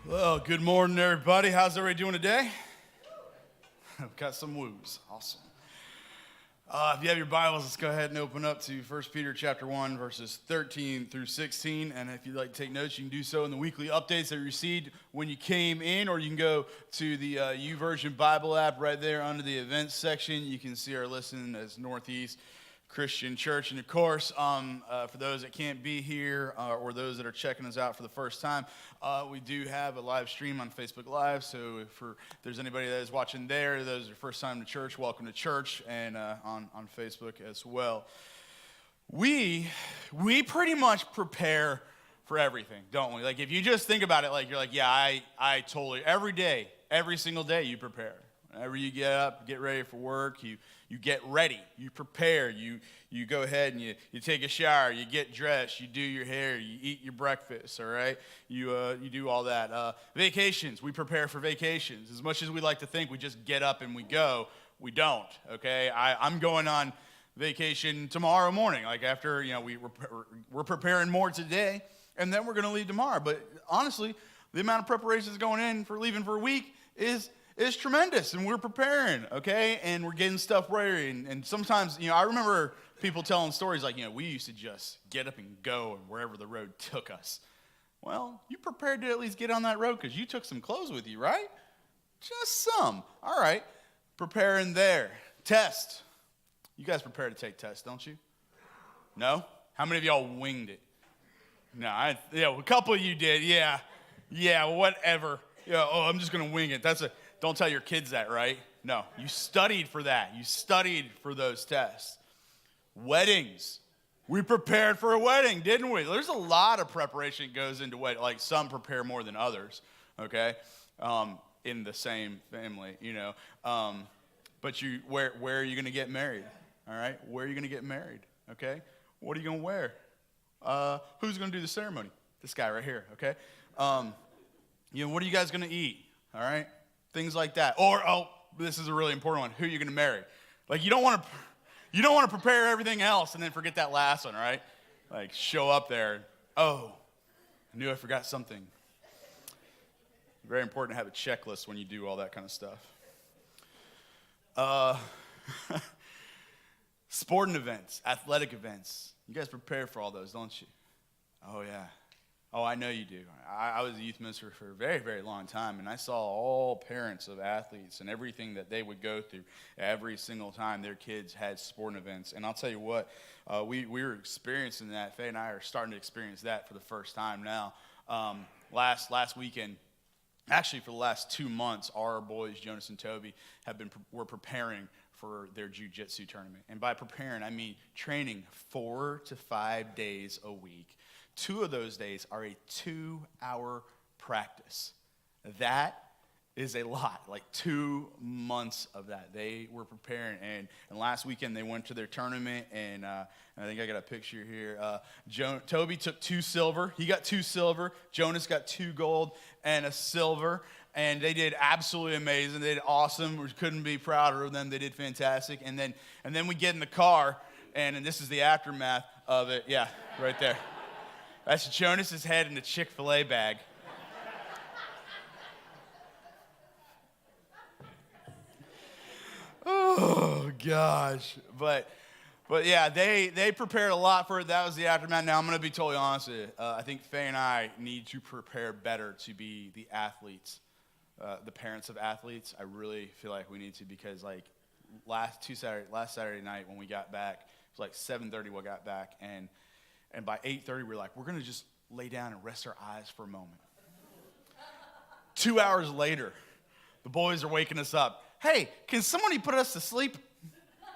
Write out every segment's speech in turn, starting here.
Well, good morning, everybody. How's everybody doing today? I've got some woos. Awesome. If you have your Bibles, let's go ahead and open up to 1 Peter chapter 1, verses 13 through 16. And if you'd like to take notes, you can do so in the weekly updates that you received when you came in, or you can go to the YouVersion Bible app right there under the events section. You can see our listen as Northeast Christian Church. And of course, for those that can't be here or those that are checking us out for the first time, we do have a live stream on Facebook Live. So if there's anybody that is watching there, those are your first time to church, welcome to church, and on Facebook as well. We pretty much prepare for everything, don't we? Like if you just think about it, like you're like, yeah, I totally, every single day you prepare. Whenever you get up, get ready for work, you get ready, you prepare, you go ahead and you take a shower, you get dressed, you do your hair, you eat your breakfast, all right? You do all that. Vacations, we prepare for vacations. As much as we like to think we just get up and we go, we don't, okay? I'm going on vacation tomorrow morning. Like after, we're preparing more today, and then we're going to leave tomorrow. But honestly, the amount of preparations going in for leaving for a week is tremendous, and we're preparing, okay? And we're getting stuff ready, and sometimes, I remember people telling stories like, we used to just get up and go wherever the road took us. Well, you prepared to at least get on that road because you took some clothes with you, right? Just some. All right. Preparing there. Test. You guys prepare to take tests, don't you? No? How many of y'all winged it? No, a couple of you did. Yeah, whatever. I'm just going to wing it. Don't tell your kids that, right? No, you studied for that. You studied for those tests. Weddings. We prepared for a wedding, didn't we? There's a lot of preparation that goes into wedding. Like some prepare more than others, okay? In the same family, But where are you going to get married? All right? Where are you going to get married? Okay? What are you going to wear? Who's going to do the ceremony? This guy right here, okay? What are you guys going to eat? All right? Things like that. Or, this is a really important one. Who are you going to marry? Like, you don't want to prepare everything else and then forget that last one, right? Like, show up there. Oh, I knew I forgot something. Very important to have a checklist when you do all that kind of stuff. Sporting events, athletic events. You guys prepare for all those, don't you? Oh, yeah. Oh, I know you do. I was a youth minister for a very, very long time, and I saw all parents of athletes and everything that they would go through every single time their kids had sporting events. And I'll tell you what, we were experiencing that. Faye and I are starting to experience that for the first time now. Last weekend, actually for the last 2 months, our boys, Jonas and Toby, were preparing for their jiu-jitsu tournament. And by preparing, I mean training 4 to 5 days a week. 2 of those days are a 2-hour practice. That is a lot, like 2 months of that. They were preparing, and last weekend they went to their tournament, and I think I got a picture here. Toby took 2 silver. He got 2 silver. Jonas got 2 gold and a silver, and they did absolutely amazing. They did awesome. We couldn't be prouder of them. They did fantastic. And then we get in the car, and this is the aftermath of it. Yeah, right there. That's Jonas's head in the Chick-fil-A bag. Oh, gosh. But yeah, they prepared a lot for it. That was the aftermath. Now, I'm going to be totally honest with you. I think Faye and I need to prepare better to be the athletes, the parents of athletes. I really feel like we need to because, like, last Saturday night when we got back, it was like 7:30 we got back, and by 8:30, we're like, we're going to just lay down and rest our eyes for a moment. 2 hours later, the boys are waking us up. Hey, can somebody put us to sleep?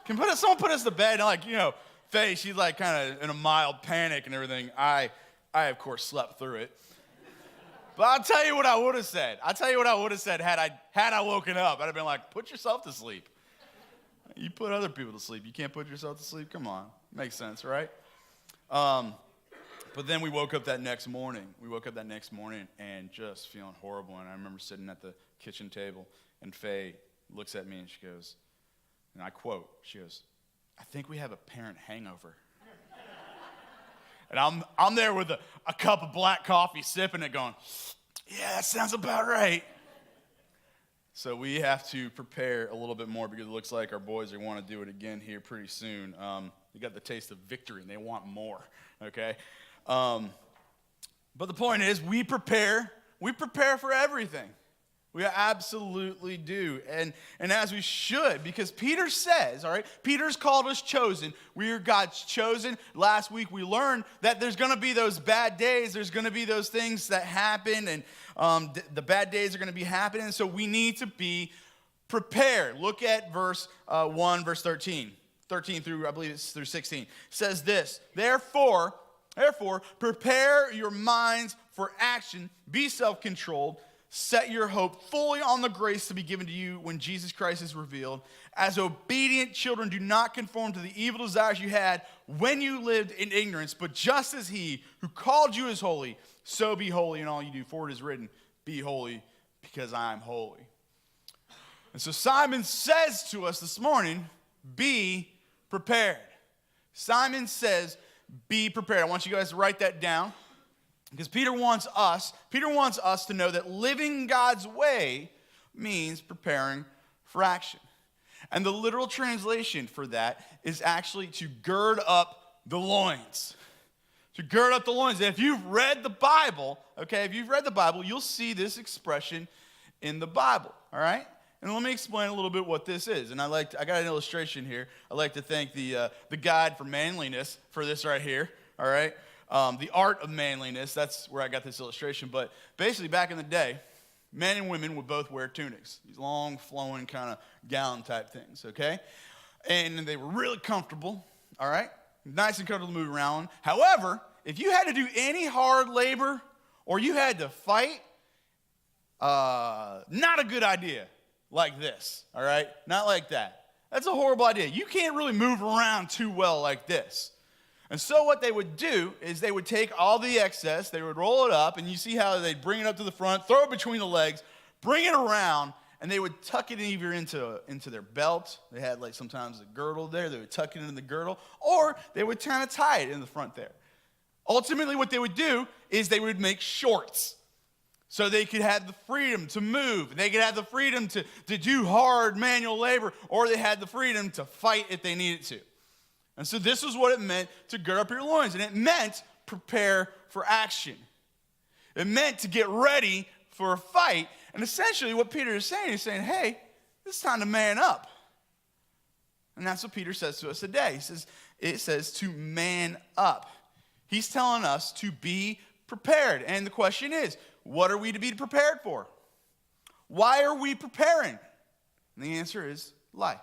Someone put us to bed? And Faye, she's like kind of in a mild panic and everything. I of course, slept through it. But I'll tell you what I would have said. Had I woken up. I'd have been like, put yourself to sleep. You put other people to sleep. You can't put yourself to sleep? Come on. Makes sense, right? But then we woke up that next morning. And just feeling horrible. And I remember sitting at the kitchen table, and Faye looks at me and she goes, and I quote, she goes, I think we have a parent hangover. And I'm there with a cup of black coffee, sipping it, going, Yeah, that sounds about right. So we have to prepare a little bit more because it looks like our boys are want to do it again here pretty soon. They got the taste of victory and they want more, okay? But the point is we prepare for everything. We absolutely do. And as we should, because Peter says, all right, Peter's called us chosen. We are God's chosen. Last week we learned that there's going to be those bad days. There's going to be those things that happen, and the bad days are going to be happening. So we need to be prepared. Look at verse 1, verse 13. 13 through, I believe it's through 16. It says this, Therefore, prepare your minds for action. Be self-controlled. Set your hope fully on the grace to be given to you when Jesus Christ is revealed. As obedient children, do not conform to the evil desires you had when you lived in ignorance, but just as he who called you is holy, so be holy in all you do. For it is written, be holy because I am holy. And so Simon says to us this morning, be prepared. Simon says, be prepared. I want you guys to write that down. Because Peter wants us to know that living God's way means preparing for action. And the literal translation for that is actually to gird up the loins. To gird up the loins. And if you've read the Bible, you'll see this expression in the Bible, all right? And let me explain a little bit what this is. And I got an illustration here. I'd like to thank the Guide for Manliness for this right here, all right? The Art of Manliness, that's where I got this illustration. But basically, back in the day, men and women would both wear tunics, these long, flowing kind of gown type things, okay? And they were really comfortable, all right? Nice and comfortable to move around. However, if you had to do any hard labor or you had to fight, not a good idea like this, all right? Not like that. That's a horrible idea. You can't really move around too well like this. And so what they would do is they would take all the excess, they would roll it up, and you see how they'd bring it up to the front, throw it between the legs, bring it around, and they would tuck it either into their belt. They had like sometimes a girdle there. They would tuck it into the girdle, or they would kind of tie it in the front there. Ultimately, what they would do is they would make shorts so they could have the freedom to move. They could have the freedom to do hard manual labor, or they had the freedom to fight if they needed to. And so this is what it meant to gird up your loins. And it meant prepare for action. It meant to get ready for a fight. And essentially what Peter is saying, hey, it's time to man up. And that's what Peter says to us today. It says to man up. He's telling us to be prepared. And the question is, what are we to be prepared for? Why are we preparing? And the answer is life.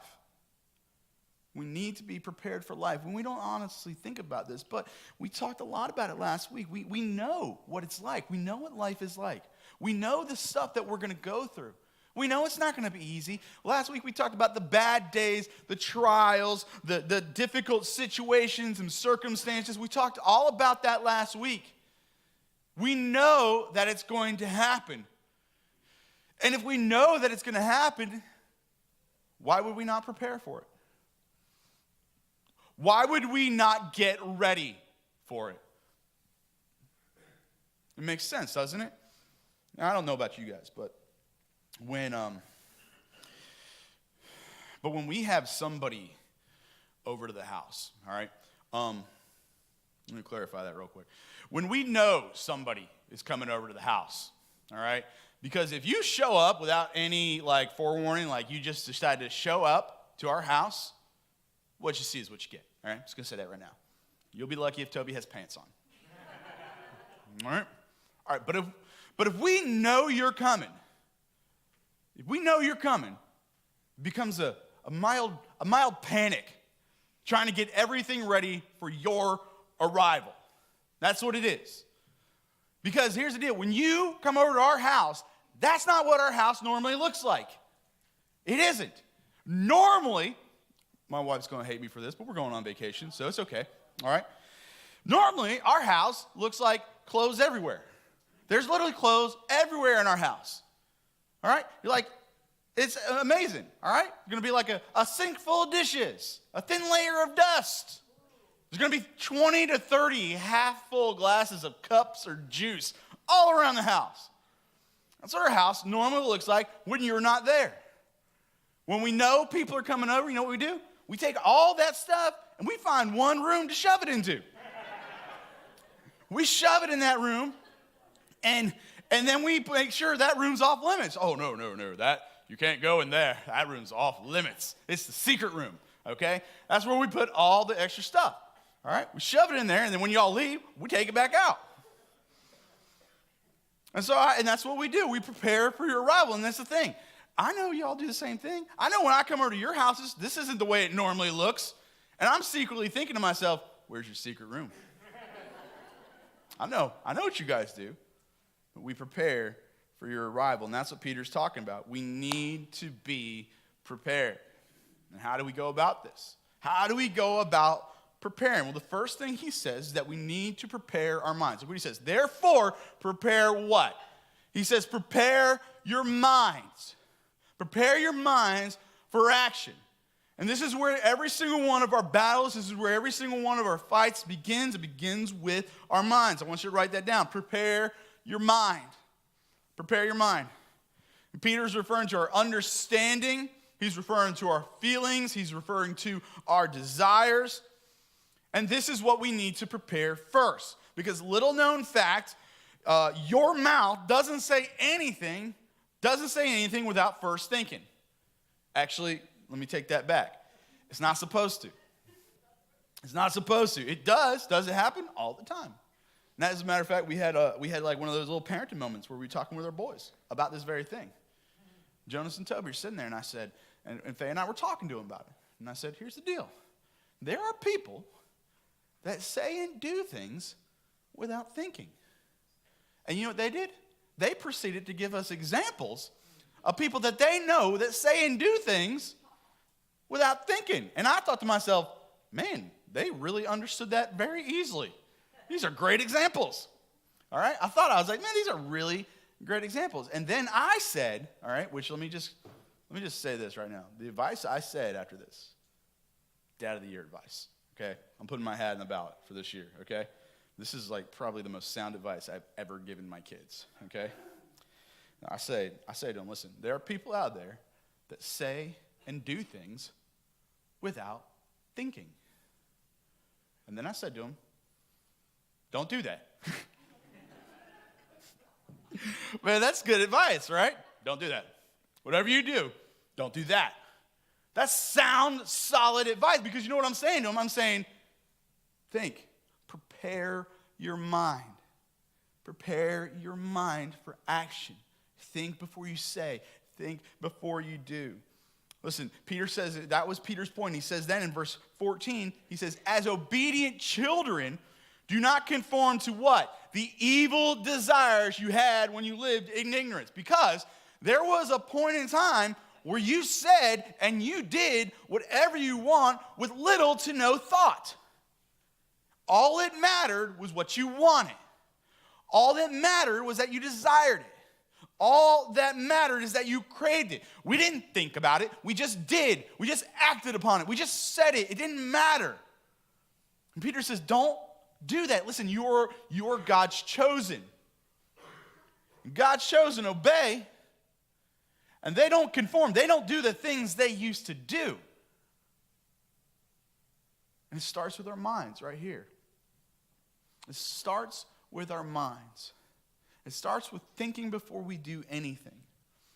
We need to be prepared for life. And we don't honestly think about this, but we talked a lot about it last week. We know what it's like. We know what life is like. We know the stuff that we're going to go through. We know it's not going to be easy. Last week we talked about the bad days, the trials, the difficult situations and circumstances. We talked all about that last week. We know that it's going to happen. And if we know that it's going to happen, why would we not prepare for it? Why would we not get ready for it? It makes sense, doesn't it? Now, I don't know about you guys, but when we have somebody over to the house, all right? Let me clarify that real quick. When we know somebody is coming over to the house, all right? Because if you show up without any forewarning, like you just decided to show up to our house, what you see is what you get. All right, I'm just going to say that right now. You'll be lucky if Toby has pants on. All right, but if we know you're coming, it becomes a mild panic trying to get everything ready for your arrival. That's what it is. Because here's the deal. When you come over to our house, that's not what our house normally looks like. It isn't. Normally, my wife's going to hate me for this, but we're going on vacation, so it's okay, all right? Normally, our house looks like clothes everywhere. There's literally clothes everywhere in our house, all right? You're like, it's amazing, all right? It's going to be like a sink full of dishes, a thin layer of dust. There's going to be 20 to 30 half-full glasses of cups or juice all around the house. That's what our house normally looks like when you're not there. When we know people are coming over, you know what we do? We take all that stuff and we find one room to shove it into. We shove it in that room, and then we make sure that room's off limits. Oh, no, that you can't go in there. That room's off limits. It's the secret room, okay? That's where we put all the extra stuff, all right? We shove it in there, and then when y'all leave, we take it back out. And that's what we do. We prepare for your arrival, and that's the thing. I know y'all do the same thing. I know when I come over to your houses, this isn't the way it normally looks, and I'm secretly thinking to myself, where's your secret room? I know what you guys do, but we prepare for your arrival, and that's what Peter's talking about. We need to be prepared. And how do we go about this? How do we go about preparing? Well, the first thing he says is that we need to prepare our minds. Look what he says. Therefore, prepare what? He says, prepare your minds. Prepare your minds for action. And this is where every single one of our battles, this is where every single one of our fights begins. It begins with our minds. I want you to write that down. Prepare your mind. Prepare your mind. And Peter's referring to our understanding. He's referring to our feelings. He's referring to our desires. And this is what we need to prepare first. Because little known fact, your mouth doesn't say anything without first thinking. Actually, let me take that back. It's not supposed to. It's not supposed to. It does. Does it happen? All the time. And as a matter of fact, we had like one of those little parenting moments where we were talking with our boys about this very thing. Jonas and Toby are sitting there, and I said, and Faye and I were talking to them about it. And I said, here's the deal. There are people that say and do things without thinking. And you know what they did? They proceeded to give us examples of people that they know that say and do things without thinking. And I thought to myself, man, they really understood that very easily. These are great examples. All right? I was like, man, these are really great examples. And then I said, all right, which let me just say this right now. The advice I said after this, Dad of the Year advice, okay? I'm putting my hat in the ballot for this year, okay? This is like probably the most sound advice I've ever given my kids, okay? I say to them, listen, there are people out there that say and do things without thinking. And then I said to them, don't do that. Man, that's good advice, right? Don't do that. Whatever you do, don't do that. That's sound, solid advice, because you know what I'm saying to them? I'm saying, think, prepare your mind. Prepare your mind for action. Think before you say. Think before you do. Listen, Peter says, that was Peter's point. He says then in verse 14, he says, as obedient children, do not conform to what? The evil desires you had when you lived in ignorance. Because there was a point in time where you said and you did whatever you want with little to no thought. All that mattered was what you wanted. All that mattered was that you desired it. All that mattered is that you craved it. We didn't think about it. We just did. We just acted upon it. We just said it. It didn't matter. And Peter says, don't do that. Listen, you're God's chosen. God's chosen obey, and they don't conform. They don't do the things they used to do. And it starts with our minds right here. It starts with our minds. It starts with thinking before we do anything.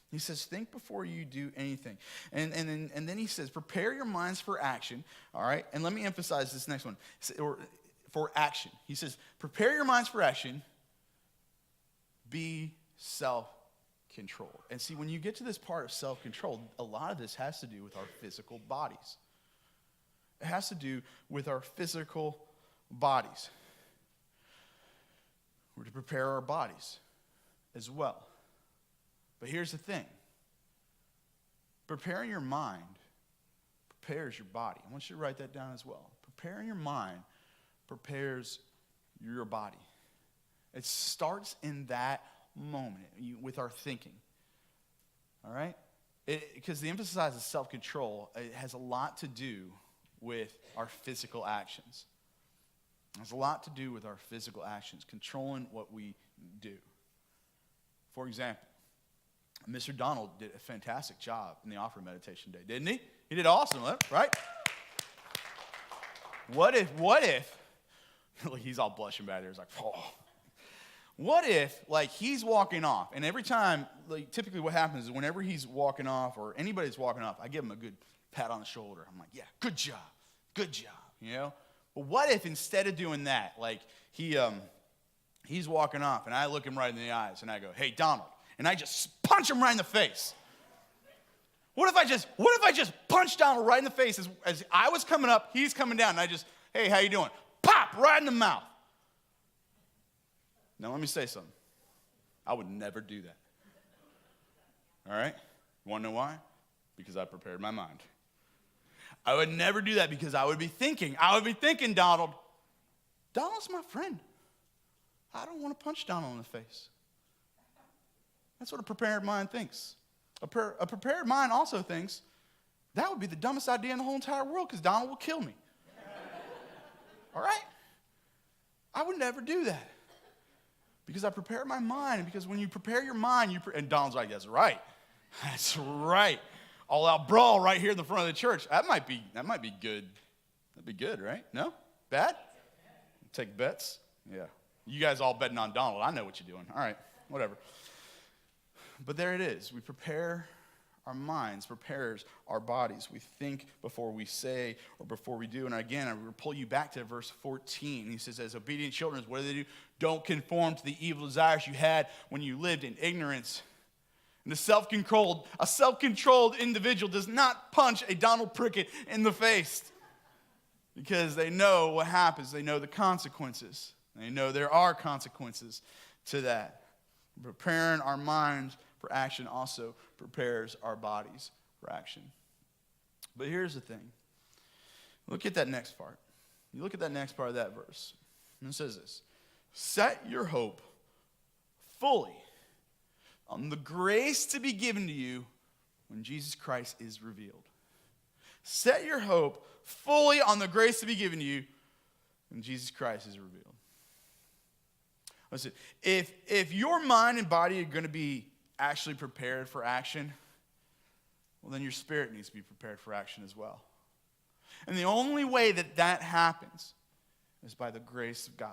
He says, think before you do anything. And then he says, prepare your minds for action. All right? And let me emphasize this next one. For action. He says, prepare your minds for action. Be self-controlled. And see, when you get to this part of self-control, a lot of this has to do with our physical bodies. It has to do with our physical bodies. We're to prepare our bodies as well. But here's the thing. Preparing your mind prepares your body. I want you to write that down as well. Preparing your mind prepares your body. It starts in that moment with our thinking. All right? Because the emphasis is self-control. It has a lot to do with our physical actions. It has a lot to do with our physical actions, controlling what we do. For example, Mr. Donald did a fantastic job in the offering meditation day, didn't he? He did awesome, right? What if, he's all blushing back there. He's like, oh. What if, like, he's walking off, and every time, like, typically what happens is whenever he's walking off or anybody's walking off, I give him a good pat on the shoulder. I'm like, yeah, good job, you know? But what if instead of doing that, like, he's walking off, and I look him right in the eyes, and I go, hey, Donald, and I just punch him right in the face. What if I just punch Donald right in the face as I was coming up, he's coming down, and I just, hey, how you doing? Pop, right in the mouth. Now, let me say something. I would never do that. All right? You want to know why? Because I prepared my mind. I would never do that because I would be thinking, Donald's my friend. I don't want to punch Donald in the face. That's what a prepared mind thinks. A prepared mind also thinks, that would be the dumbest idea in the whole entire world because Donald will kill me. All right? I would never do that. Because I prepared my mind, and because when you prepare your mind, and Donald's like, that's right. That's right. All out brawl right here in the front of the church. That might be good. That'd be good, right? No? Bad? Take bets? Yeah. You guys all betting on Donald. I know what you're doing. All right, whatever. But there it is. We prepare our minds, prepares our bodies. We think before we say or before we do. And again, I will pull you back to verse 14. He says, as obedient children, what do? Don't conform to the evil desires you had when you lived in ignorance. And a self-controlled individual does not punch a Donald Prickett in the face because they know what happens. They know the consequences. They know there are consequences to that. Preparing our minds for action also prepares our bodies for action. But here's the thing. Look at that next part. You look at that next part of that verse. And it says this. Set your hope fully on the grace to be given to you when Jesus Christ is revealed. Set your hope fully on the grace to be given to you when Jesus Christ is revealed. Listen, if your mind and body are going to be actually prepared for action, well, then your spirit needs to be prepared for action as well. And the only way that happens is by the grace of God.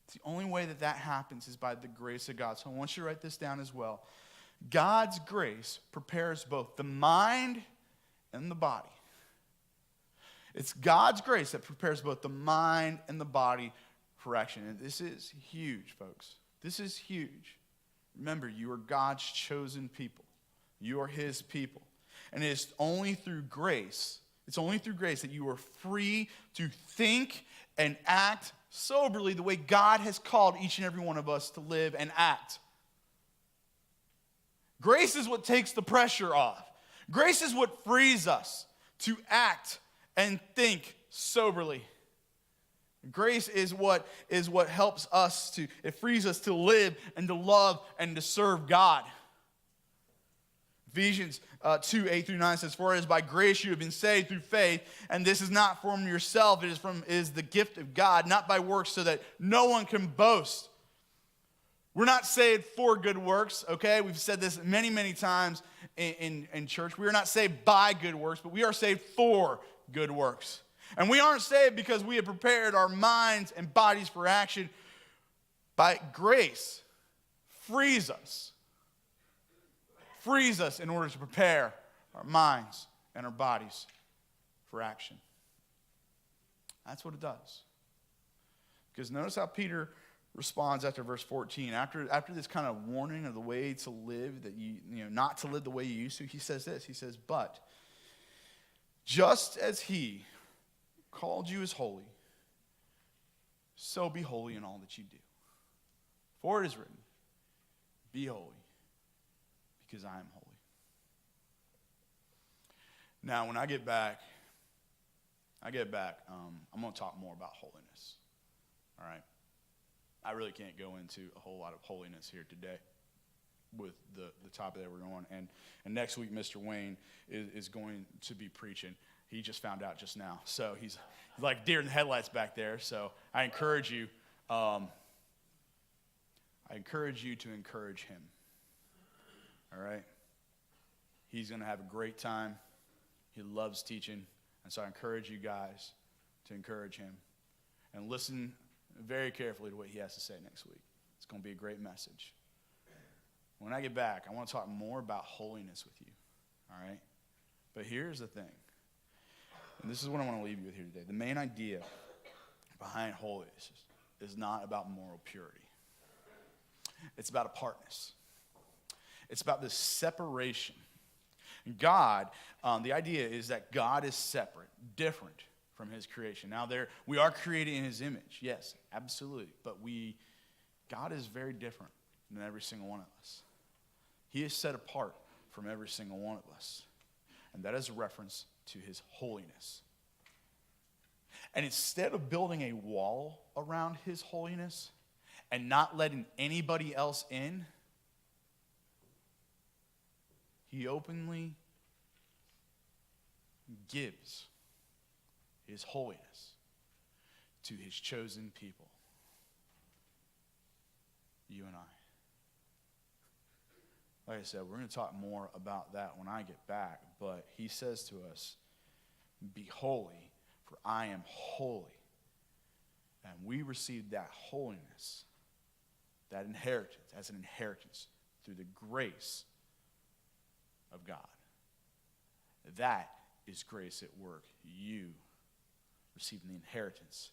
It's the only way that happens is by the grace of God. So I want you to write this down as well. God's grace prepares both the mind and the body. It's God's grace that prepares both the mind and the body for action. And this is huge, folks. This is huge. Remember, you are God's chosen people. You are his people. And it is only through grace, that you are free to think and act soberly the way God has called each and every one of us to live and act. Grace is what takes the pressure off. Grace is what frees us to act and think soberly. Grace is what helps us it frees us to live and to love and to serve God. Ephesians 2, 8 through 9 says, for it is by grace you have been saved through faith, and this is not from yourself, it is the gift of God, not by works, so that no one can boast. We're not saved for good works, okay? We've said this many, many times in church. We are not saved by good works, but we are saved for good works. And we aren't saved because we have prepared our minds and bodies for action. By grace, frees us in order to prepare our minds and our bodies for action. That's what it does. Because notice how Peter responds after verse 14. After this kind of warning of the way to live, that you not to live the way you used to, he says this. He says, but just as he called you as holy, so be holy in all that you do. For it is written, be holy, because I am holy. Now, when I get back, I'm going to talk more about holiness. All right? I really can't go into a whole lot of holiness here today with the topic that we're on. And next week, Mr. Wayne is going to be preaching. He just found out just now. So he's like deer in the headlights back there. So I encourage you to encourage him. all right? He's going to have a great time. He loves teaching. And so I encourage you guys to encourage him. And listen very carefully to what he has to say next week. It's going to be a great message. When I get back, I want to talk more about holiness with you, all right? But here's the thing, and this is what I want to leave you with here today. The main idea behind holiness is not about moral purity. It's about apartness. It's about this separation. God, the idea is that God is separate, different from his creation. Now, we are created in his image, yes, absolutely. But God is very different than every single one of us. He is set apart from every single one of us. And that is a reference to his holiness. And instead of building a wall around his holiness and not letting anybody else in, he openly gives his holiness to his chosen people, you and I. Like I said, we're going to talk more about that when I get back, but he says to us, be holy, for I am holy. And we receive that holiness, that inheritance, as an inheritance through the grace of God. That is grace at work. You receiving the inheritance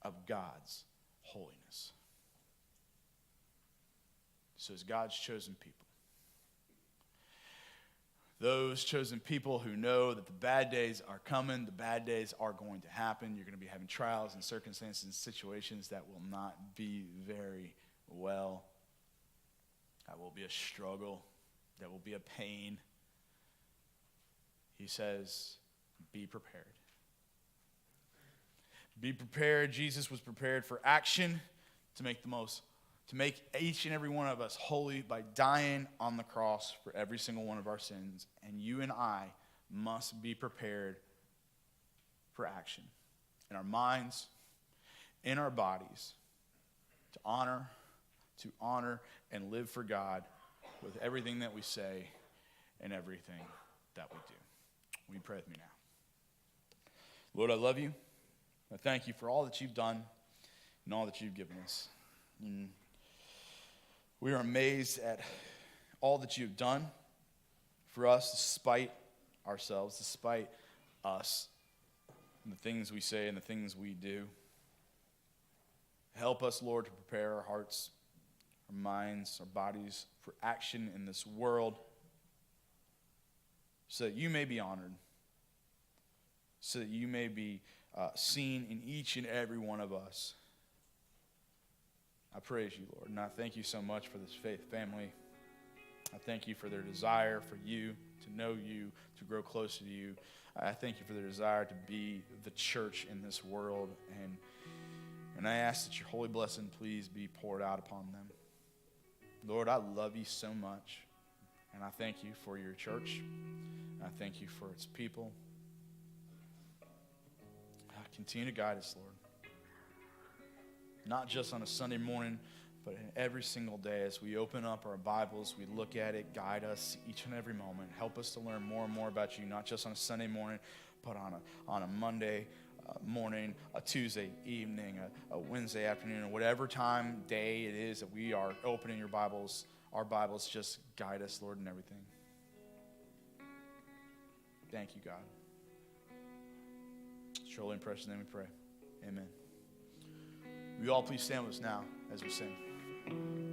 of God's holiness. So as God's chosen people, those chosen people who know that the bad days are coming, the bad days are going to happen. You're going to be having trials and circumstances and situations that will not be very well. That will be a struggle. That will be a pain. He says, be prepared. Be prepared. Jesus was prepared for action to make each and every one of us holy by dying on the cross for every single one of our sins. And you and I must be prepared for action in our minds, in our bodies, to honor and live for God with everything that we say and everything that we do. Will you pray with me now? Lord, I love you. I thank you for all that you've done and all that you've given us. We are amazed at all that you've done for us despite ourselves, despite us, and the things we say and the things we do. Help us, Lord, to prepare our hearts, our minds, our bodies for action in this world so that you may be honored, so that you may be seen in each and every one of us. I praise you, Lord, and I thank you so much for this faith family. I thank you for their desire for you, to know you, to grow closer to you. I thank you for their desire to be the church in this world, and I ask that your holy blessing please be poured out upon them. Lord, I love you so much, and I thank you for your church. I thank you for its people. Continue to guide us, Lord. Not just on a Sunday morning, but in every single day as we open up our Bibles, we look at it, guide us each and every moment. Help us to learn more and more about you, not just on a Sunday morning, but on a Monday morning, a Tuesday evening, a Wednesday afternoon, or whatever time, day it is that we are opening your Bibles. Our Bibles just guide us, Lord, in everything. Thank you, God. Surely in precious name we pray. Amen. Will you all please stand with us now as we sing?